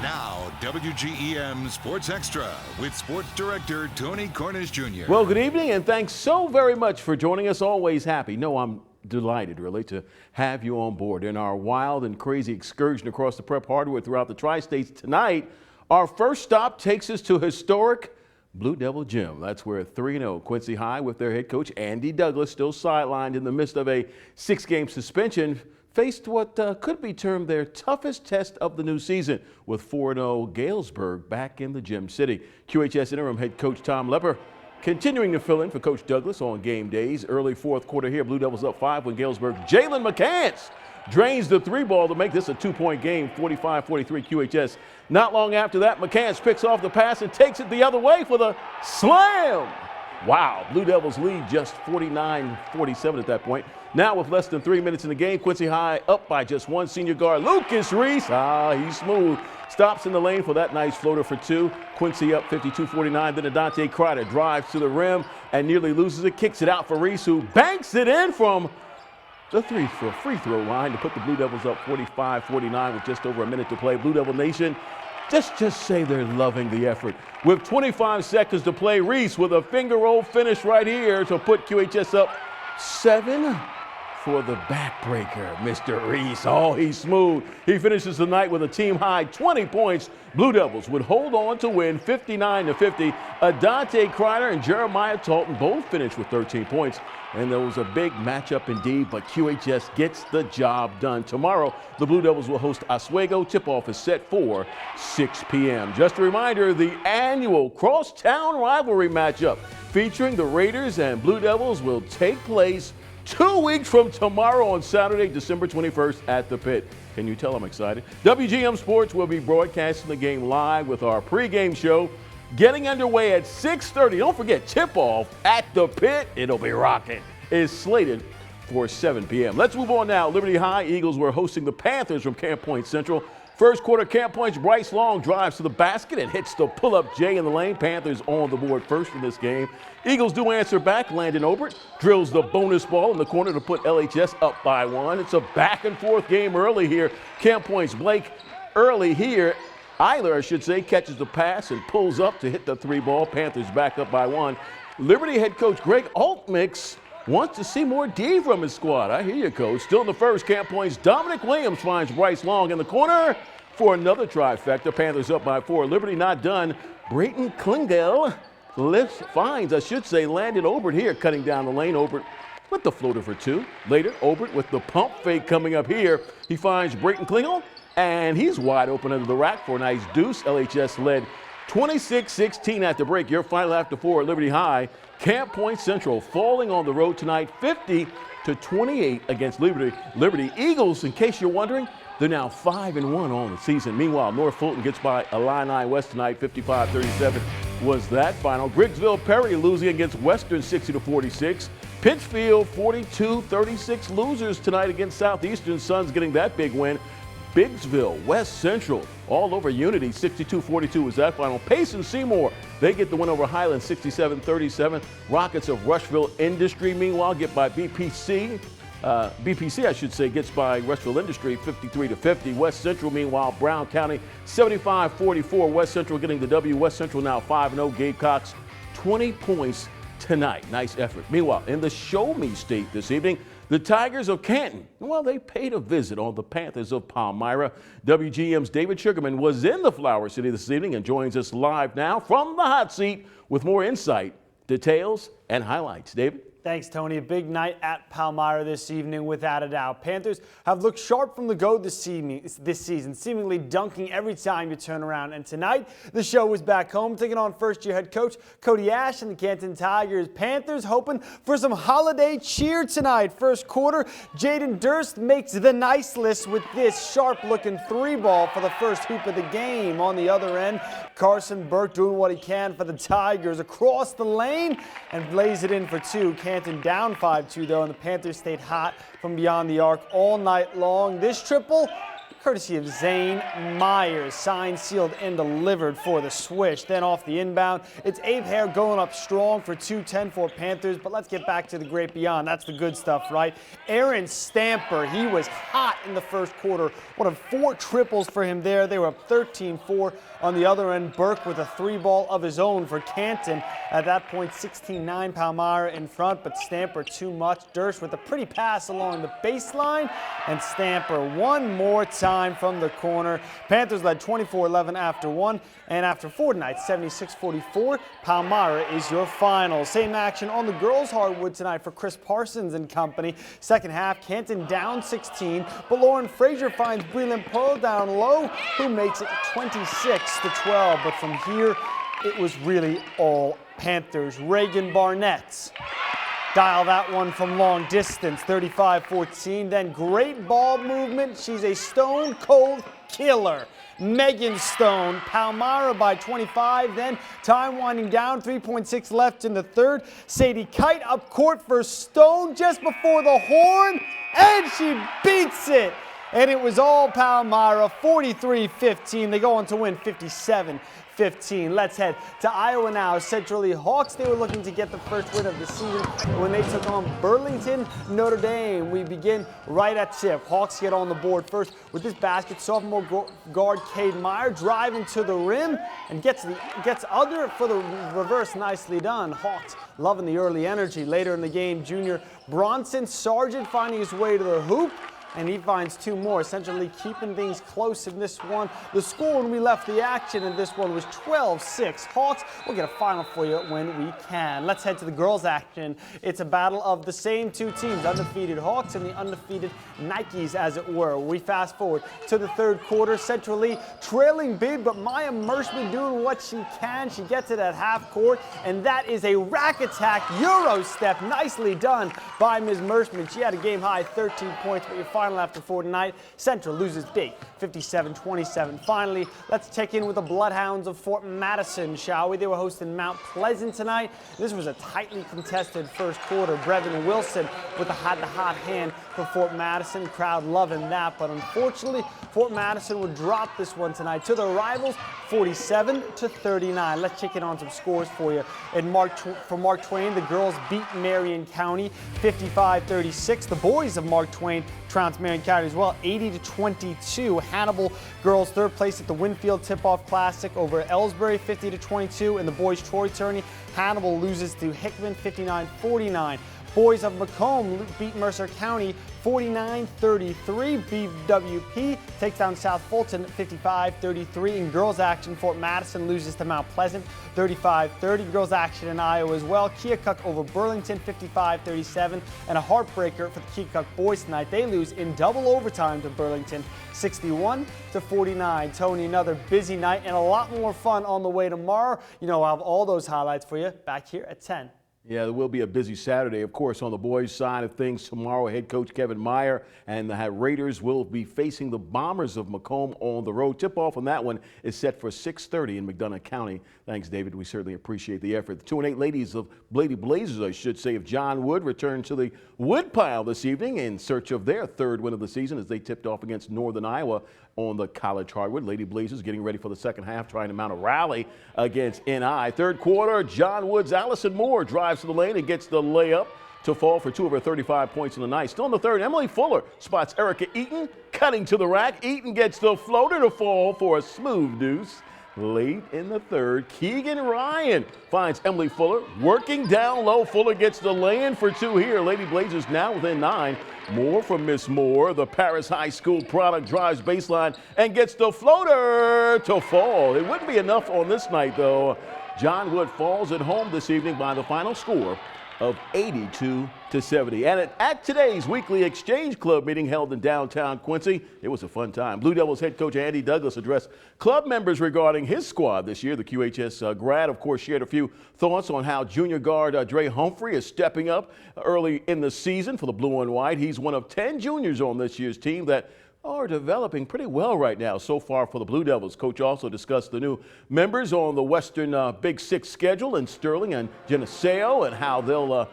Now, WGEM Sports Extra with Sports Director Tony Cornish Jr. Well, good evening, and thanks so very much for joining us. Always happy. No, I'm delighted, really, to have you on board in our wild and crazy excursion across the prep hardwood throughout the tri-states tonight. Our first stop takes us to historic Blue Devil Gym. That's where 3-0 Quincy High, with their head coach Andy Douglas still sidelined in the midst of a 6-game suspension, faced what could be termed their toughest test of the new season, with 4-0 Galesburg back in the Gym City. QHS interim head coach Tom Lepper continuing to fill in for Coach Douglas on game days. Early fourth quarter here, Blue Devils up 5 when Galesburg Jalen McCants drains the 3-ball to make this a 2-point game, 45-43 QHS. Not long after that, McCants picks off the pass and takes it the other way for the slam. Wow, Blue Devils lead just 49-47 at that point. Now with less than 3 minutes in the game, Quincy High up by just one. Senior guard Lucas Reese, he's smooth. Stops in the lane for that nice floater for 2. Quincy up 52-49. Then Adante Crider drives to the rim and nearly loses it. Kicks it out for Reese, who banks it in from the free throw line to put the Blue Devils up 45-49 with just over a minute to play. Blue Devil Nation, just say they're loving the effort. With 25 seconds to play, Reese with a finger roll finish right here to put QHS up 7 for the backbreaker, Mr. Reese. Oh, he's smooth. He finishes the night with a team-high 20 points. Blue Devils would hold on to win 59-50. Adante Crider and Jeremiah Talton both finished with 13 points. And there was a big matchup indeed, but QHS gets the job done. Tomorrow, the Blue Devils will host Oswego. Tip-off is set for 6 p.m. Just a reminder, the annual crosstown rivalry matchup featuring the Raiders and Blue Devils will take place 2 weeks from tomorrow on Saturday, December 21st at the Pit. Can you tell I'm excited? WGM Sports will be broadcasting the game live with our pregame show getting underway at 6:30. Don't forget, tip-off at the Pit. It'll be rocking. Is slated for 7 p.m. Let's move on now. Liberty High Eagles were hosting the Panthers from Camp Point Central. First quarter, Camp Point's Bryce Long drives to the basket and hits the pull-up J in the lane. Panthers on the board first in this game. Eagles do answer back. Landon Obert drills the bonus ball in the corner to put LHS up by 1. It's a back-and-forth game early here. Camp Point's Blake early here. Eiler, I should say, catches the pass and pulls up to hit the 3-ball. Panthers back up by 1. Liberty head coach Greg Altmix wants to see more D from his squad. I hear you, Coach. Still in the first, Camp Point's Dominic Williams finds Bryce Long in the corner for another trifecta. Panthers up by 4. Liberty not done. Brayton Klingel finds Landon Obert here, cutting down the lane. Obert with the floater for 2. Later, Obert with the pump fake coming up here. He finds Brayton Klingel, and he's wide open under the rack for a nice deuce. LHS led 26-16 at the break. Your final after 4 at Liberty High. Camp Point Central falling on the road tonight, 50-28 against Liberty. Liberty Eagles, in case you're wondering, they're now 5-1 on the season. Meanwhile, North Fulton gets by Illini West tonight, 55-37 was that final. Griggsville Perry losing against Western 60-46. Pittsfield 42-36 losers tonight against Southeastern. Suns getting that big win. Biggsville, West Central, all over Unity, 62-42 was that final. Pace and Seymour, they get the win over Highland, 67-37. Rockets of Rushville Industry, meanwhile, get by BPC. BPC, I should say, gets by Rushville Industry, 53-50. West Central, meanwhile, Brown County, 75-44. West Central getting the W. West Central now 5-0. Gamecocks, 20 points tonight. Nice effort. Meanwhile, in the Show Me State this evening, the Tigers of Canton, well, they paid a visit on the Panthers of Palmyra. WGM's David Sugarman was in the Flower City this evening and joins us live now from the hot seat with more insight, details, and highlights. David? Thanks, Tony. A big night at Palmyra this evening, without a doubt. Panthers have looked sharp from the go this season, seemingly dunking every time you turn around. And tonight, the show was back home, taking on first-year head coach Cody Ash and the Canton Tigers. Panthers hoping for some holiday cheer tonight. First quarter, Jaden Durst makes the nice list with this sharp-looking 3-ball for the first hoop of the game. On the other end, Carson Burke doing what he can for the Tigers across the lane and blaze it in for 2. Canton down 5-2 though, and the Panthers stayed hot from beyond the arc all night long. This triple courtesy of Zane Myers. Signed, sealed, and delivered for the swish. Then off the inbound, it's Abe Hare going up strong for 2-10 for Panthers. But let's get back to the great beyond. That's the good stuff, right? Aaron Stamper, he was hot in the first quarter. One of 4 triples for him there. They were up 13-4 on the other end. Burke with a 3-ball of his own for Canton. At that point, 16-9 Palmyra in front, but Stamper too much. Durst with a pretty pass along the baseline, and Stamper one more time from the corner. Panthers led 24-11 after 1, and after 4 tonight, 76-44. Palmyra is your final. Same action on the girls' hardwood tonight for Chris Parsons and company. Second half, Canton down 16, but Lauren Frazier finds Breland Pearl down low, who makes it 26-12. But from here, it was really all Panthers. Reagan Barnett dial that one from long distance, 35-14. Then great ball movement. She's a stone-cold killer. Megan Stone, Palmyra by 25. Then time winding down, 3.6 left in the third. Sadie Kite up court for Stone just before the horn, and she beats it. And it was all Palmyra, 43-15. They go on to win 57-15. Let's head to Iowa now. Central Lee Hawks, they were looking to get the first win of the season when they took on Burlington Notre Dame. We begin right at tip. Hawks get on the board first with this basket. Sophomore guard Cade Meyer driving to the rim and gets under for the reverse. Nicely done. Hawks loving the early energy. Later in the game, junior Bronson Sargent finding his way to the hoop, and he finds 2 more, essentially keeping things close in this one. The score when we left the action in this one was 12-6 Hawks. We'll get a final for you when we can. Let's head to the girls' action. It's a battle of the same 2 teams, undefeated Hawks and the undefeated Nikes, as it were. We fast forward to the third quarter. Central Lee trailing big, but Maya Mershman doing what she can. She gets it at half court, and that is a rack attack Euro step. Nicely done by Ms. Mershman. She had a game-high 13 points, but your final after 4 tonight. Central loses big, 57-27. Finally, let's check in with the Bloodhounds of Fort Madison, shall we? They were hosting Mount Pleasant tonight. This was a tightly contested first quarter. Brevin Wilson with the hot hand for Fort Madison. Crowd loving that, but unfortunately, Fort Madison would drop this one tonight to their rivals, 47-39. Let's check in on some scores for you. For Mark Twain, the girls beat Marion County 55-36. The boys of Mark Twain trounced Marion County as well, 80-22. Hannibal girls third place at the Winfield Tip-Off Classic over Ellsbury, 50-22. In the boys Troy tourney, Hannibal loses to Hickman, 59-49. Boys of Macomb beat Mercer County 49-33. BWP takes down South Fulton 55-33. In girls action, Fort Madison loses to Mount Pleasant 35-30. Girls action in Iowa as well. Keokuk over Burlington 55-37. And a heartbreaker for the Keokuk boys tonight. They lose in double overtime to Burlington 61-49. Tony, another busy night and a lot more fun on the way tomorrow. You know, I'll have all those highlights for you back here at 10. Yeah, there will be a busy Saturday, of course, on the boys' side of things. Tomorrow, head coach Kevin Meyer and the Raiders will be facing the Bombers of Macomb on the road. Tip-off on that one is set for 6:30 in McDonough County. Thanks, David. We certainly appreciate the effort. The 2-8 ladies of Lady Blazers, I should say, of John Wood returned to the Woodpile this evening in search of their 3rd win of the season as they tipped off against Northern Iowa on the college hardwood. Lady Blazers getting ready for the second half, trying to mount a rally against NI. Third quarter, John Wood's Allison Moore drives to the lane and gets the layup to fall for 2 of her 35 points in the night. Still in the third, Emily Fuller spots Erica Eaton cutting to the rack. Eaton gets the floater to fall for a smooth deuce. Late in the third, Keegan Ryan finds Emily Fuller working down low. Fuller gets the lay-in for 2 here. Lady Blazers now within 9. More from Miss Moore. The Paris High School product drives baseline and gets the floater to fall. It wouldn't be enough on this night, though. John Wood falls at home this evening by the final score of 82-70. And at today's weekly Exchange Club meeting held in downtown Quincy, it was a fun time. Blue Devils head coach Andy Douglas addressed club members regarding his squad this year. The QHS grad, of course, shared a few thoughts on how junior guard Dre Humphrey is stepping up early in the season for the blue and white. He's one of 10 juniors on this year's team that are developing pretty well right now so far for the Blue Devils. Coach also discussed the new members on the Western Big Six schedule in Sterling and Geneseo and how they'll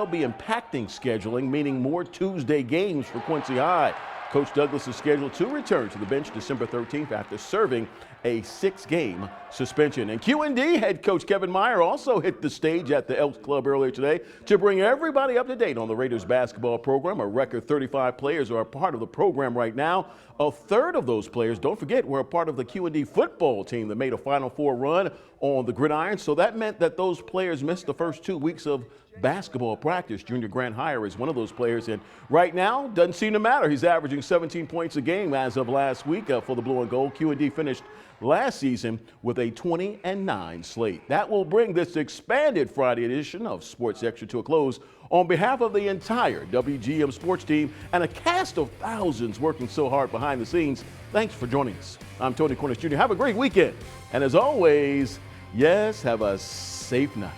be impacting scheduling, meaning more Tuesday games for Quincy High. Coach Douglas is scheduled to return to the bench December 13th after serving a 6-game suspension. And QND head coach Kevin Meyer also hit the stage at the Elks Club earlier today to bring everybody up to date on the Raiders basketball program. A record 35 players are a part of the program right now. A third of those players, don't forget, were a part of the QND football team that made a Final Four run on the gridiron. So that meant that those players missed the first 2 weeks of basketball practice. Junior Grant Heyer is one of those players, and right now doesn't seem to matter. He's averaging 17 points a game as of last week for the Blue and Gold. QND finished last season with a 20-9 slate. That will bring this expanded Friday edition of Sports Extra to a close. On behalf of the entire WGM sports team and a cast of thousands working so hard behind the scenes, thanks for joining us. I'm Tony Cornish Jr. Have a great weekend. And as always, yes, have a safe night.